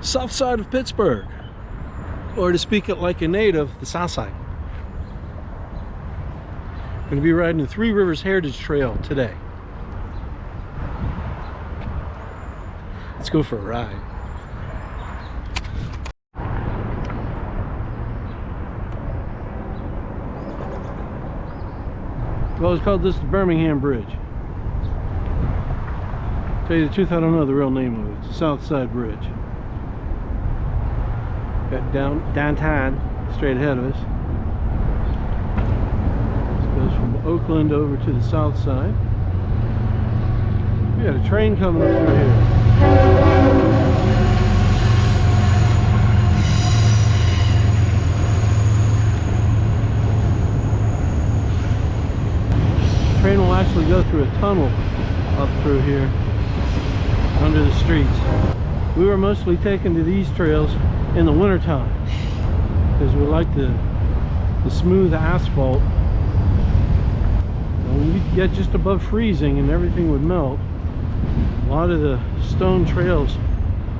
south side of Pittsburgh, or to speak it like a native, the south side. Going to be riding the Three Rivers Heritage Trail today. Let's go for a ride. I've always called this the Birmingham Bridge. To tell you the truth, I don't know the real name of it. It's the South Side Bridge. Got downtown straight ahead of us. This goes from Oakland over to the south side. We got a train coming up through here. The train will actually go through a tunnel up through here under the streets. We were mostly taken to these trails in the wintertime because we like the smooth asphalt. When you get just above freezing and everything would melt, a lot of the stone trails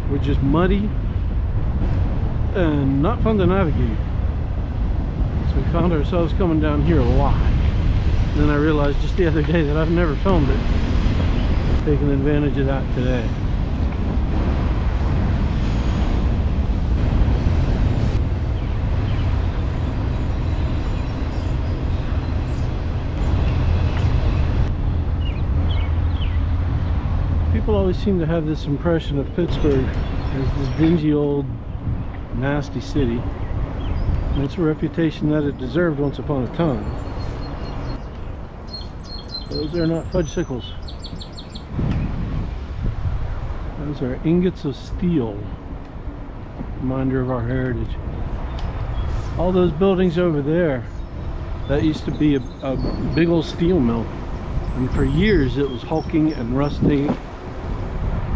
were just muddy and not fun to navigate. So we found ourselves coming down here a lot. And then I realized just the other day that I've never filmed it. Taking advantage of that today. People always seem to have this impression of Pittsburgh as this dingy old nasty city, and it's a reputation that it deserved once upon a time. Those are not fudgesicles. Those are ingots of steel, reminder of our heritage. All those buildings over there, that used to be a big old steel mill, and for years it was hulking and rusty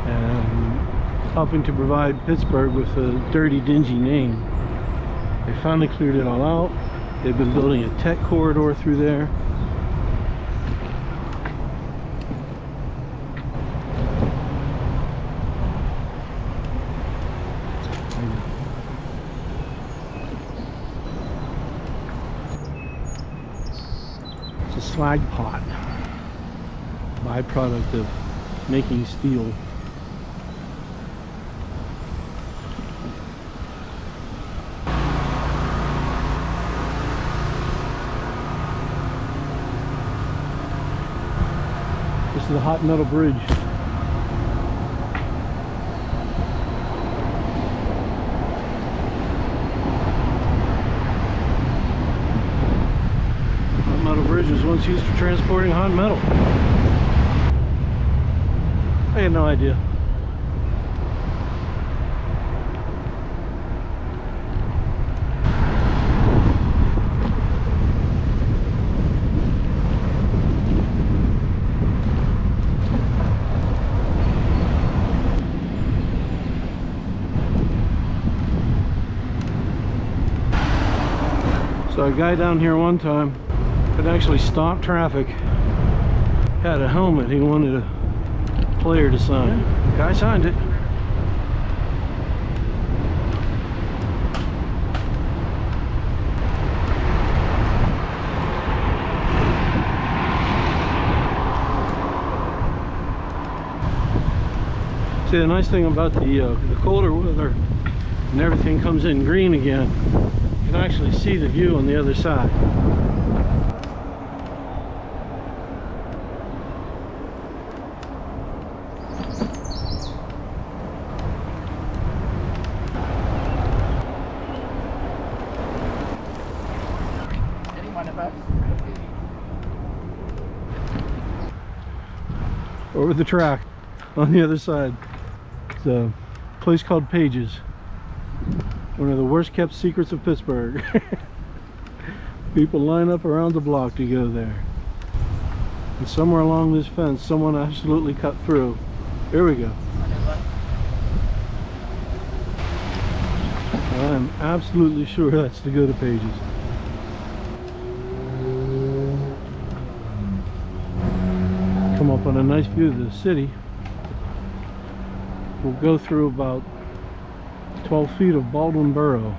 and helping to provide Pittsburgh with a dirty, dingy name. They finally cleared it all out. They've been building a tech corridor through there. It's a slag pot, byproduct of making steel. This is the Hot Metal Bridge. Hot Metal Bridge was once used for transporting hot metal. I had no idea. So a guy down here one time could actually stop traffic, had a helmet he wanted a player to sign. The guy signed it. See, the nice thing about the colder weather and everything comes in green again, you can actually see the view on the other side. Over the track on the other side, it's a place called Pages. One of the worst kept secrets of Pittsburgh. People line up around the block to go there. And somewhere along this fence, someone absolutely cut through. Here we go. I'm absolutely sure that's to go to Pages. Come up on a nice view of the city. We'll go through about 12 feet of Baldwin Burrow.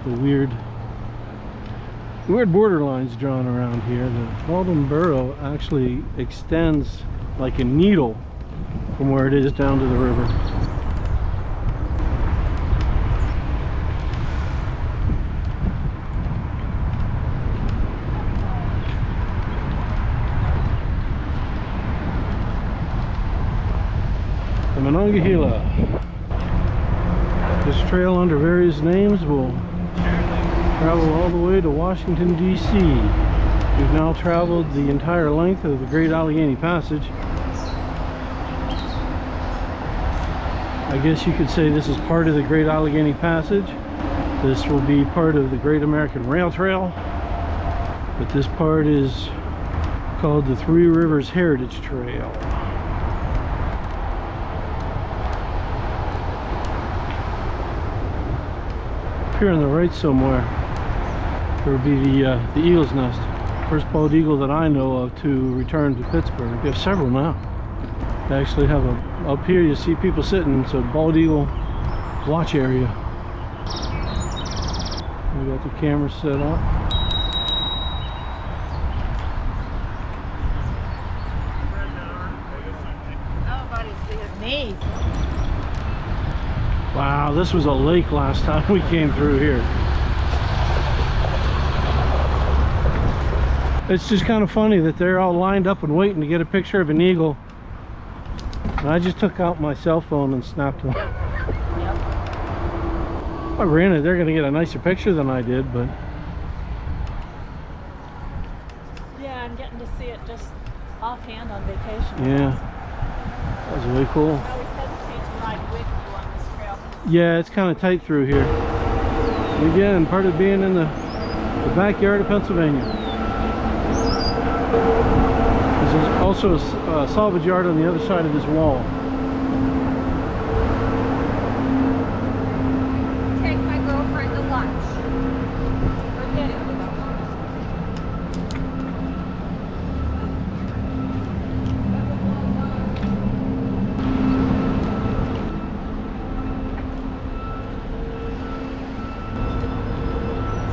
The weird borderlines drawn around here. The Baldwin Burrow actually extends like a needle from where it is down to the river. The Monongahela. This trail under various names will travel all the way to Washington, D.C. We've now traveled the entire length of the Great Allegheny Passage. I guess you could say this is part of the Great Allegheny Passage. This will be part of the Great American Rail Trail. But this part is called the Three Rivers Heritage Trail. Here on the right somewhere, there will be the eagle's nest. First bald eagle that I know of to return to Pittsburgh. We have several now. They actually have up here you see people sitting. It's a bald eagle watch area. We got the camera set up. Nobody sees me. Wow, this was a lake last time we came through here. It's just kind of funny that they're all lined up and waiting to get a picture of an eagle. And I just took out my cell phone and snapped one. Yep. Well, granted, they're going to get a nicer picture than I did, but... Yeah, I'm getting to see it just offhand on vacation. Yeah, that was really cool. I always hesitate to ride with you on this trail. Yeah, it's kind of tight through here. And again, part of being in the backyard of Pennsylvania. There's also a salvage yard on the other side of this wall. Take my girlfriend to lunch. Forget it.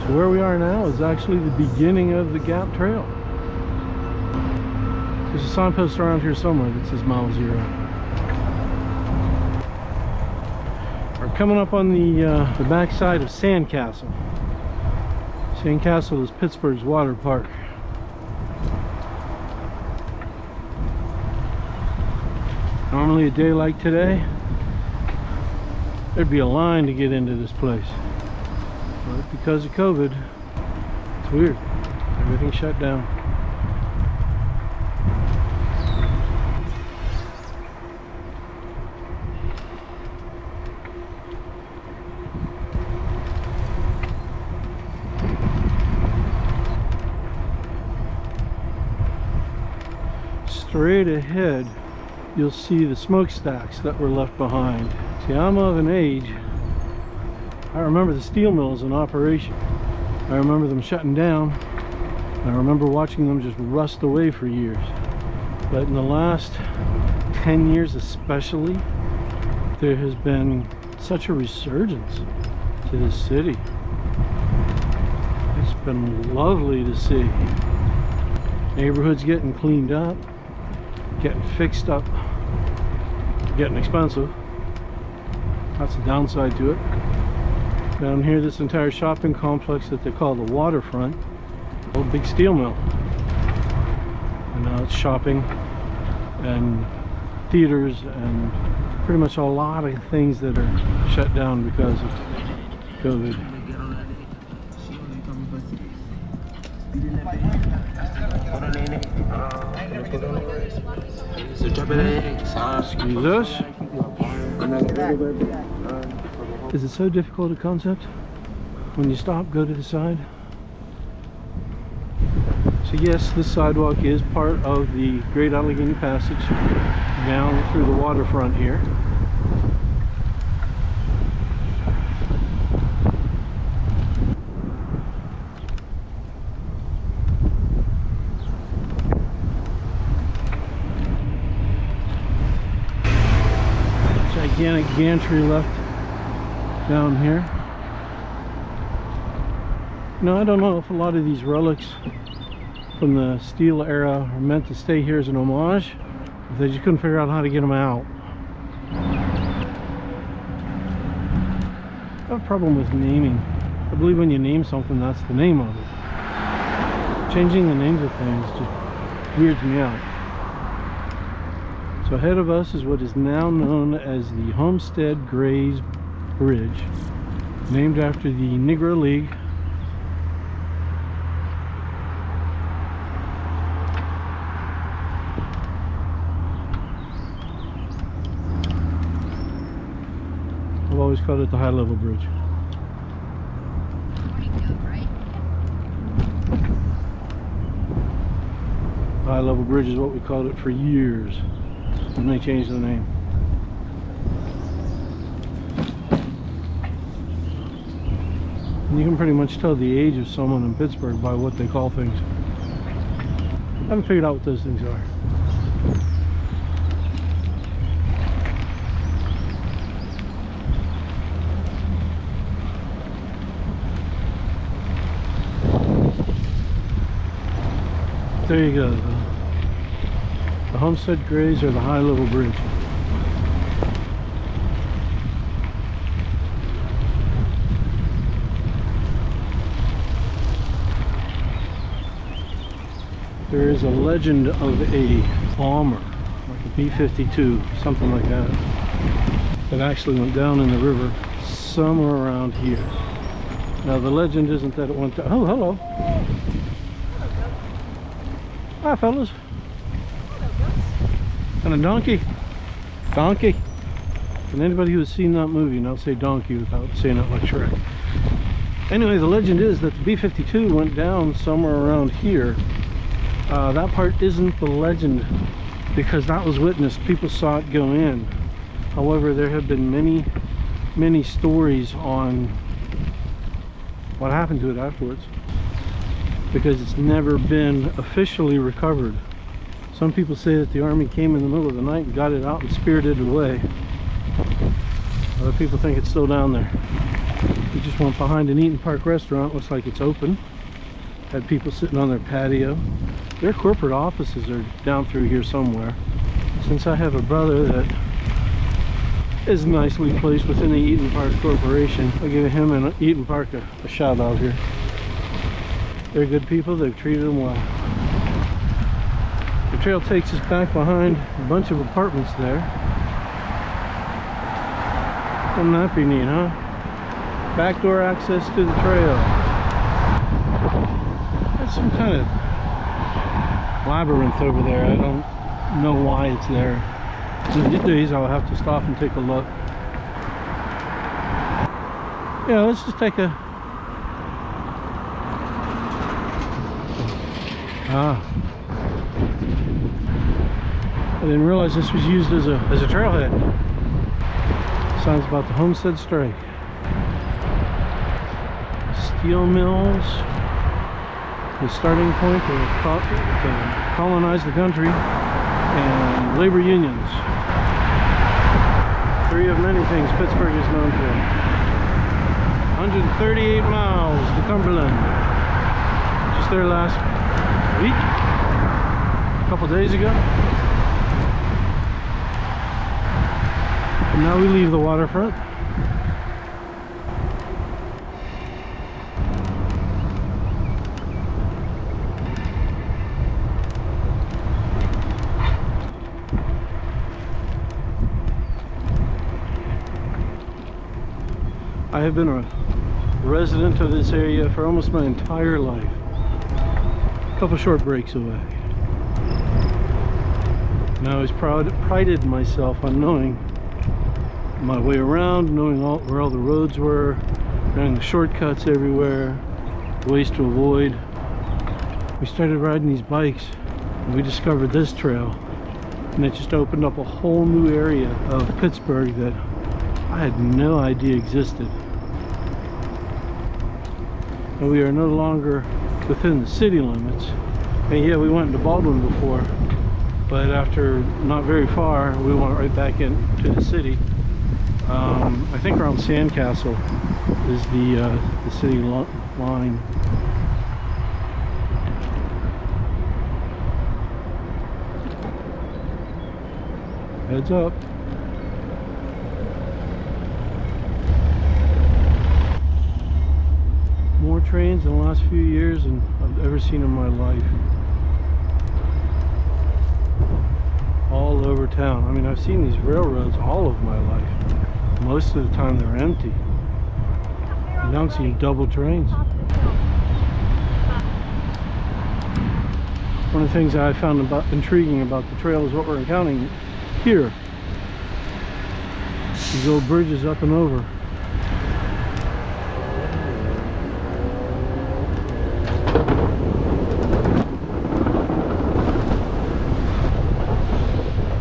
So where we are now is actually the beginning of the Gap Trail. There's a signpost around here somewhere that says mile 0. We're coming up on the backside of Sandcastle. Sandcastle is Pittsburgh's water park. Normally a day like today, there'd be a line to get into this place. But because of COVID, it's weird. Everything's shut down. Straight ahead, you'll see the smokestacks that were left behind. See, I'm of an age, I remember the steel mills in operation. I remember them shutting down. I remember watching them just rust away for years. But in the last 10 years especially, there has been such a resurgence to this city. It's been lovely to see. Neighborhoods getting cleaned up, getting fixed up, getting expensive. That's the downside to it. Down here, this entire shopping complex that they call the Waterfront, old big steel mill. And now it's shopping and theaters and pretty much a lot of things that are shut down because of COVID. Excuse us. Is it so difficult a concept? When you stop, go to the side. So yes, this sidewalk is part of the Great Allegheny Passage down through the waterfront here. gigantic gantry left down here. Now, I don't know if a lot of these relics from the steel era are meant to stay here as an homage, if they just couldn't figure out how to get them out. I have a problem with naming. I believe when you name something, that's the name of it. Changing the names of things just weirds me out. So ahead of us is what is now known as the Homestead Grays Bridge, named after the Negro League. I've always called it the High Level Bridge. High Level Bridge is what we called it for years, and they changed the name. And you can pretty much tell the age of someone in Pittsburgh by what they call things. I haven't figured out what those things are. There you go. The Homestead Grays or the High Level Bridge. There is a legend of a bomber, like a B-52, something like that, that actually went down in the river somewhere around here. Now the legend isn't that it went down. Oh, hello. Hi, fellas. And a donkey. Donkey. And anybody who has seen that movie, now say donkey without saying it like Shrek. Anyway, the legend is that the B-52 went down somewhere around here. That part isn't the legend because that was witnessed. People saw it go in. However, there have been many stories on what happened to it afterwards, because it's never been officially recovered. Some people say that the Army came in the middle of the night and got it out and spirited it away. Other people think it's still down there. We just went behind an Eaton Park restaurant. Looks like it's open. Had people sitting on their patio. Their corporate offices are down through here somewhere. Since I have a brother that is nicely placed within the Eaton Park Corporation, I'll give him and Eaton Park a shout out here. They're good people. They've treated them well. The trail takes us back behind a bunch of apartments there. Wouldn't that be neat, huh? Backdoor access to the trail. That's some kind of labyrinth over there. I don't know why it's there. Some days I'll have to stop and take a look. Yeah, let's just take a... I didn't realize this was used as a trailhead. Sounds about the Homestead Strike. Steel mills, the starting point to colonize the country, and labor unions. Three of many things Pittsburgh is known for. 138 miles to Cumberland. Just there last week, a couple days ago. And now we leave the waterfront. I have been a resident of this area for almost my entire life. A couple short breaks away. And I always prided myself on knowing my way around, knowing where all the roads were, knowing the shortcuts everywhere, the ways to avoid. We started riding these bikes and we discovered this trail, and it just opened up a whole new area of Pittsburgh that I had no idea existed. And we are no longer within the city limits. And yeah, we went into Baldwin before, but after not very far we went right back into the city. I think around Sandcastle is the city line. Heads up. More trains in the last few years than I've ever seen in my life. All over town. I mean, I've seen these railroads all of my life. Most of the time they're empty. Now I'm seeing double trains. One of the things I found intriguing about the trail is what we're encountering here. These old bridges up and over.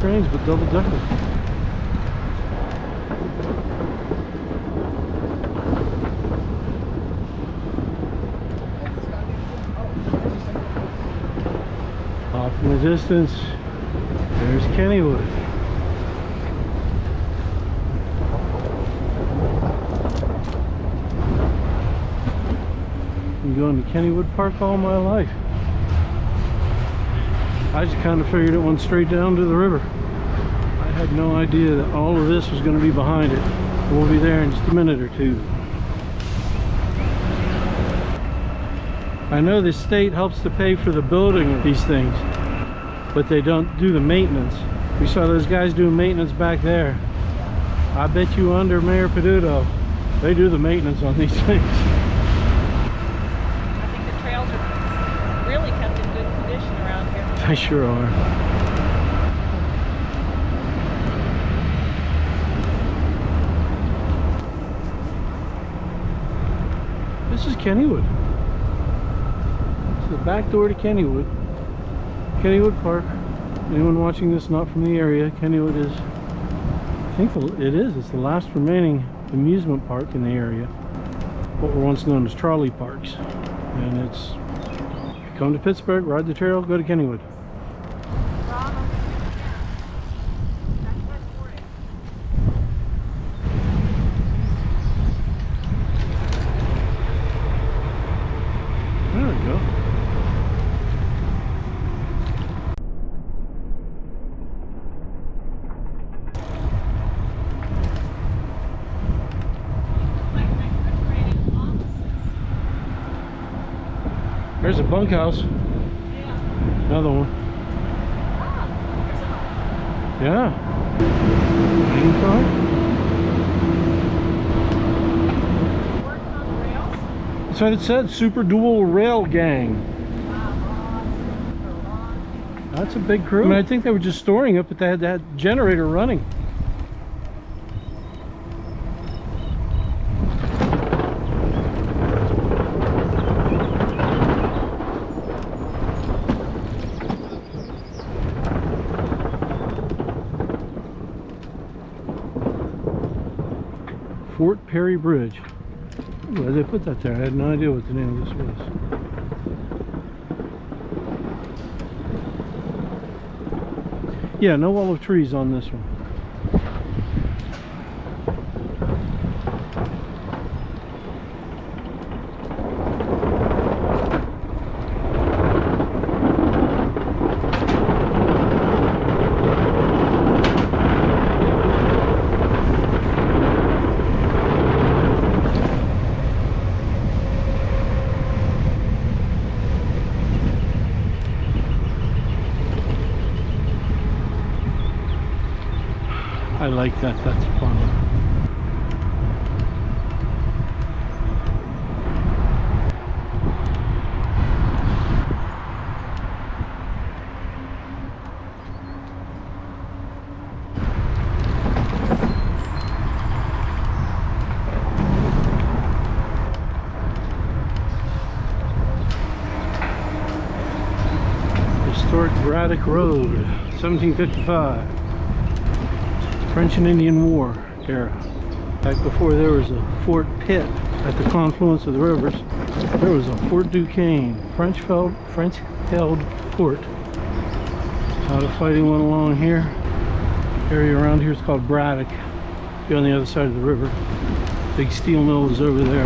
Trains, but double decker. Off in the distance, there's Kennywood. Been going to Kennywood Park all my life. I just kind of figured it went straight down to the river. I had no idea that all of this was going to be behind it. We'll be there in just a minute or two. I know the state helps to pay for the building of these things, but they don't do the maintenance. We saw those guys doing maintenance back there. I bet you under Mayor Peduto, they do the maintenance on these things. I think the trails are really kept in good condition around here. They sure are. This is Kennywood. It's the back door to Kennywood. Kennywood Park. Anyone watching this not from the area, Kennywood is, I think it's the last remaining amusement park in the area. What were once known as trolley parks. And it's, if you come to Pittsburgh, ride the trail, go to Kennywood. There we go. There's a bunkhouse. Yeah. Another one. Ah, there's Yeah. Green car? a working on the rails. That's what it said. Super Dual Rail Gang. That's a big crew. I mean, I think they were just storing it, but they had that generator running. Fort Perry Bridge. Why did they put that there? I had no idea what the name of this was. Yeah, no wall of trees on this one. I like that, that's fun. Historic Braddock Road, 1755. French and Indian War era. Back before there was a Fort Pitt at the confluence of the rivers, there was a Fort Duquesne, French-held fort. A lot of fighting went along here. The area around here is called Braddock. Be on the other side of the river. Big steel mill is over there.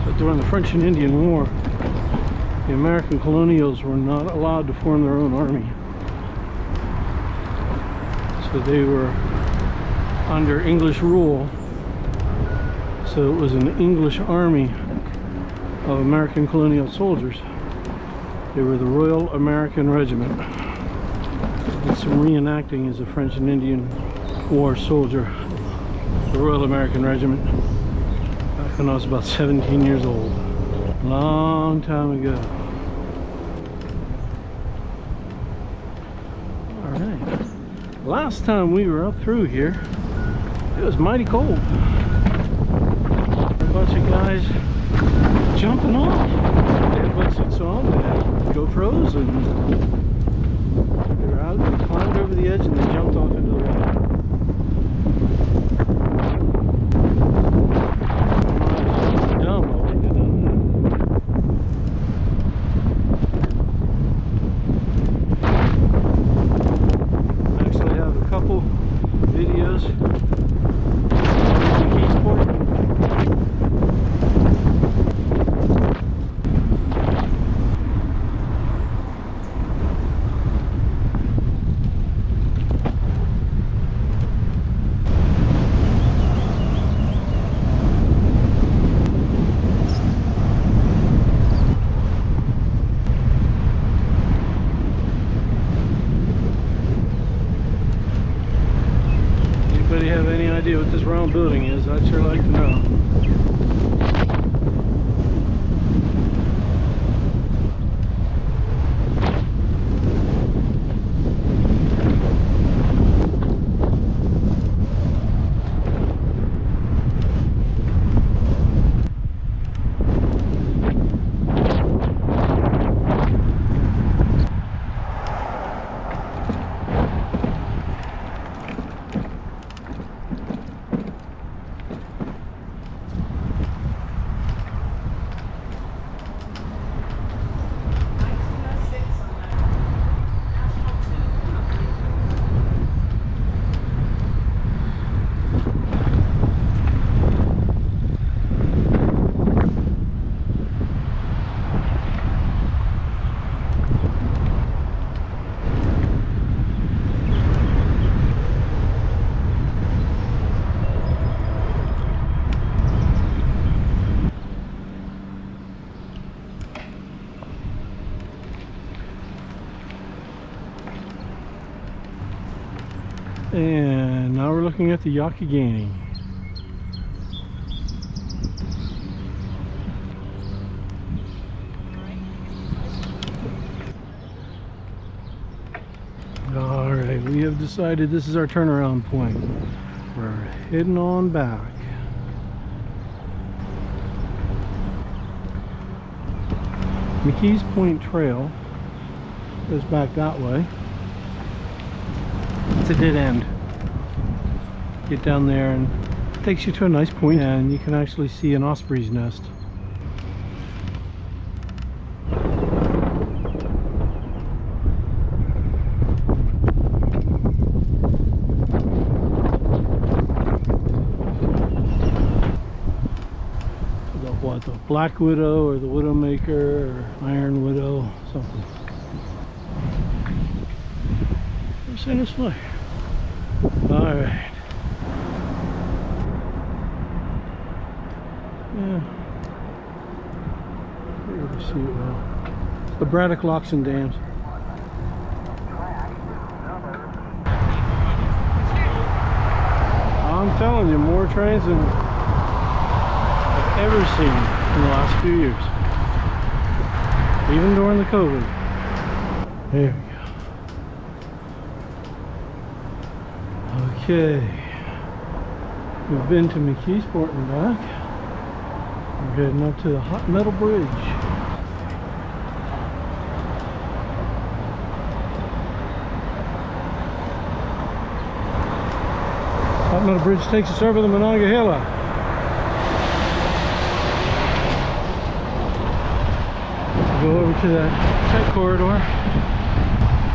But during the French and Indian War, the American colonials were not allowed to form their own army. So they were under English rule. So it was an English army of American colonial soldiers. They were the Royal American Regiment. Did some reenacting as a French and Indian War soldier. The Royal American Regiment. Back when I was about 17 years old. Long time ago. Alright. Last time we were up through here, it was mighty cold. A bunch of guys jumping off. They had wetsuits on, they had GoPros, and they were out, they climbed over the edge and they jumped off into the water. Dumb, I wouldn't have done that. I actually have a couple videos of McKeesport. Anybody have any idea what this round building is? I'd sure like to know. And now we're looking at the Allegheny. Alright, we have decided this is our turnaround point. We're heading on back. McKeesport Trail goes back that way. It's a dead end. Get down there and it takes you to a nice point and you can actually see an osprey's nest. What, the black widow or the widowmaker or iron widow, something. Let's see this way. Alright. Yeah. Here we see it well. It's the Braddock locks and dams. I'm telling you, more trains than I've ever seen in the last few years. Even during the COVID. There we go. Okay. We've been to McKeesport and back. We're heading up to the Hot Metal Bridge. Hot Metal Bridge takes us over the Monongahela. Go over to that tight corridor.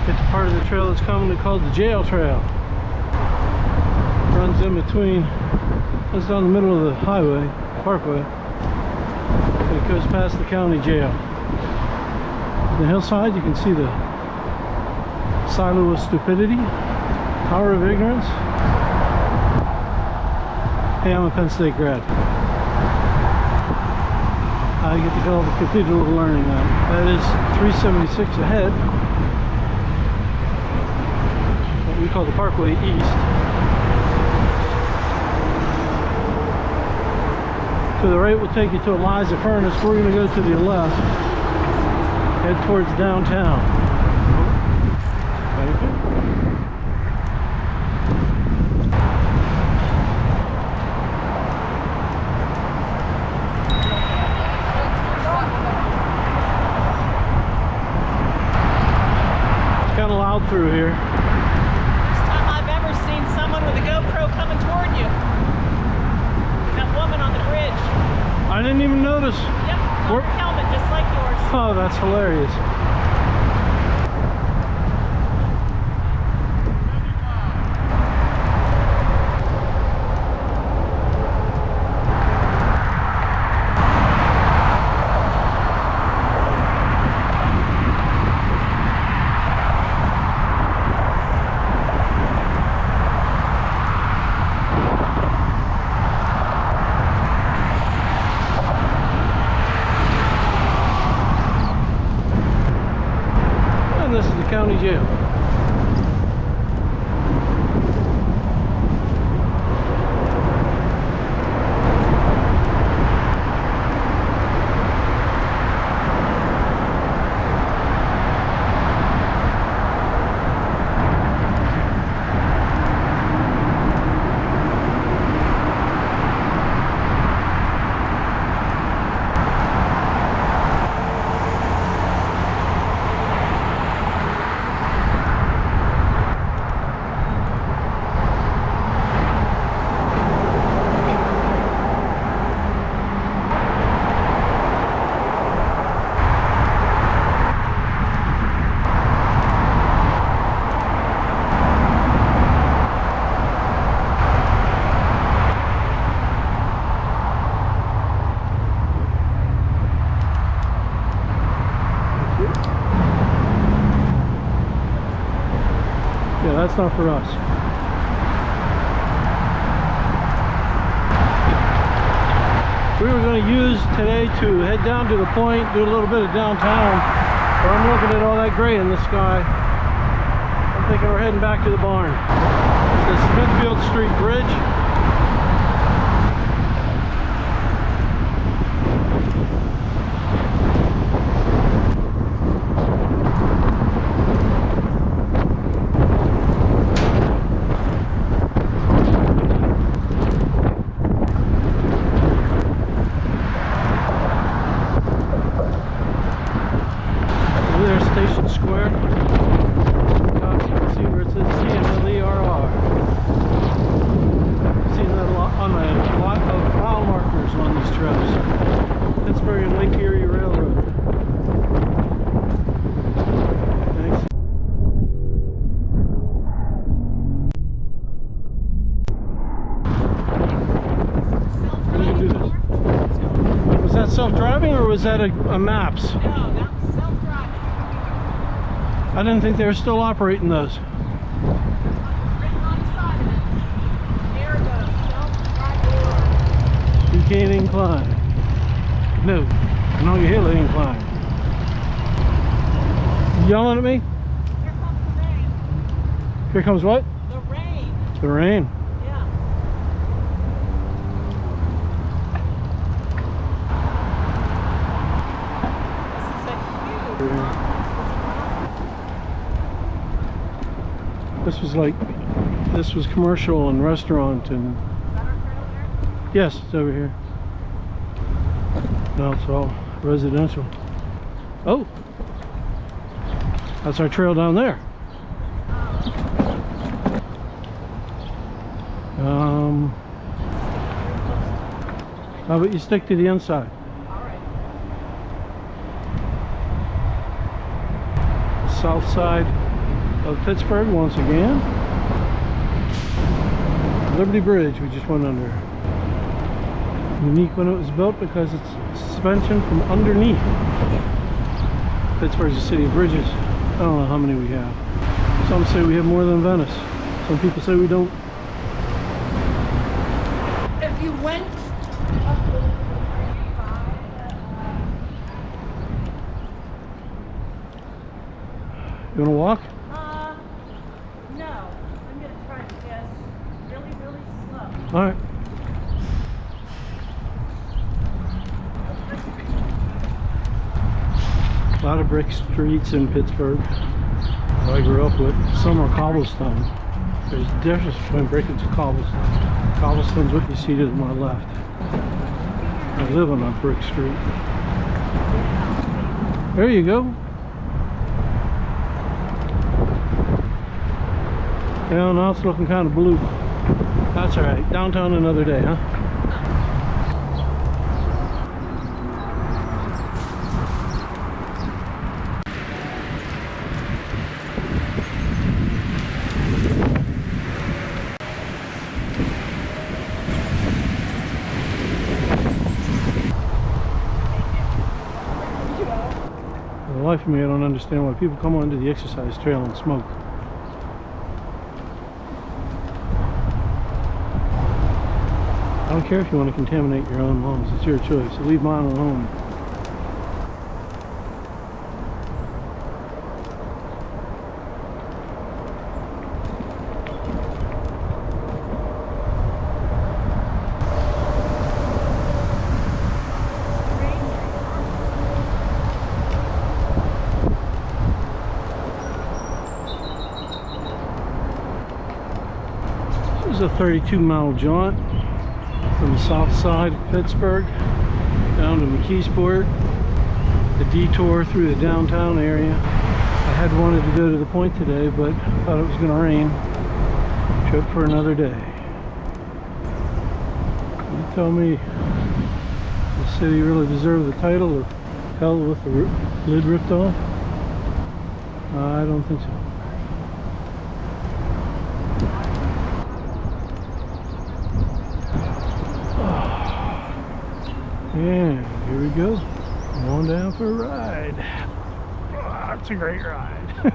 It's part of the trail that's commonly called the jail trail. runs in between. It's down the middle of the highway, parkway. And it goes past the county jail. The hillside, you can see the silo of stupidity, tower of ignorance. Hey, I'm a Penn State grad. I get to call the Cathedral of Learning now. That is 376 ahead. What we call the Parkway East. To the right will take you to Eliza Furnace. We're going to go to the left. Head towards downtown. Thank you. Through here. First time I've ever seen someone with a GoPro coming toward you. That woman on the bridge. I didn't even notice. Yep, on her helmet, just like yours. Oh, that's hilarious. This is the county jail. That's not for us. We were going to use today to head down to the point, do a little bit of downtown, but I'm looking at all that gray in the sky. I'm thinking we're heading back to the barn. The Smithfield Street Bridge. Pittsburgh and Lake Erie Railroad. Thanks. You can do this. Was that self-driving or was that a maps? No, that was self-driving. I didn't think they were still operating those. Written on the side of it. There it goes. Self-driving. You can't incline. No, no, your hill incline. You yelling at me? Here comes the rain. Here comes what? The rain. The rain. Yeah. This is a huge. This was like, this was commercial and restaurant and. Is that our trail there? Yes, it's over here. No, it's all residential. Oh, that's our trail down there. How about you stick to the inside? All right. South side of Pittsburgh once again. Liberty Bridge we just went under. Unique when it was built because it's suspension from underneath. Pittsburgh's a city of bridges. I don't know how many we have. Some say we have more than Venice. Some people say we don't. If you went You want to walk? no. I'm going to try to guess really, really slow. All right. A lot of brick streets in Pittsburgh that I grew up with. Some are cobblestone. There's a difference between brick and cobblestone. Cobblestone's what you see to my left. I live on a brick street. There you go. Yeah, now it's looking kind of blue. That's alright. Downtown another day, huh? For the life of me, I don't understand why people come onto the exercise trail and smoke. I don't care if you want to contaminate your own lungs. It's your choice. Leave mine alone. This is a 32-mile jaunt from the south side of Pittsburgh down to McKeesport, the detour through the downtown area. I had wanted to go to the point today, but thought it was going to rain. Trip for another day. You tell me, the city really deserved the title of hell with the lid ripped off? I don't think so. And here we go. Going down for a ride. Oh, it's a great ride.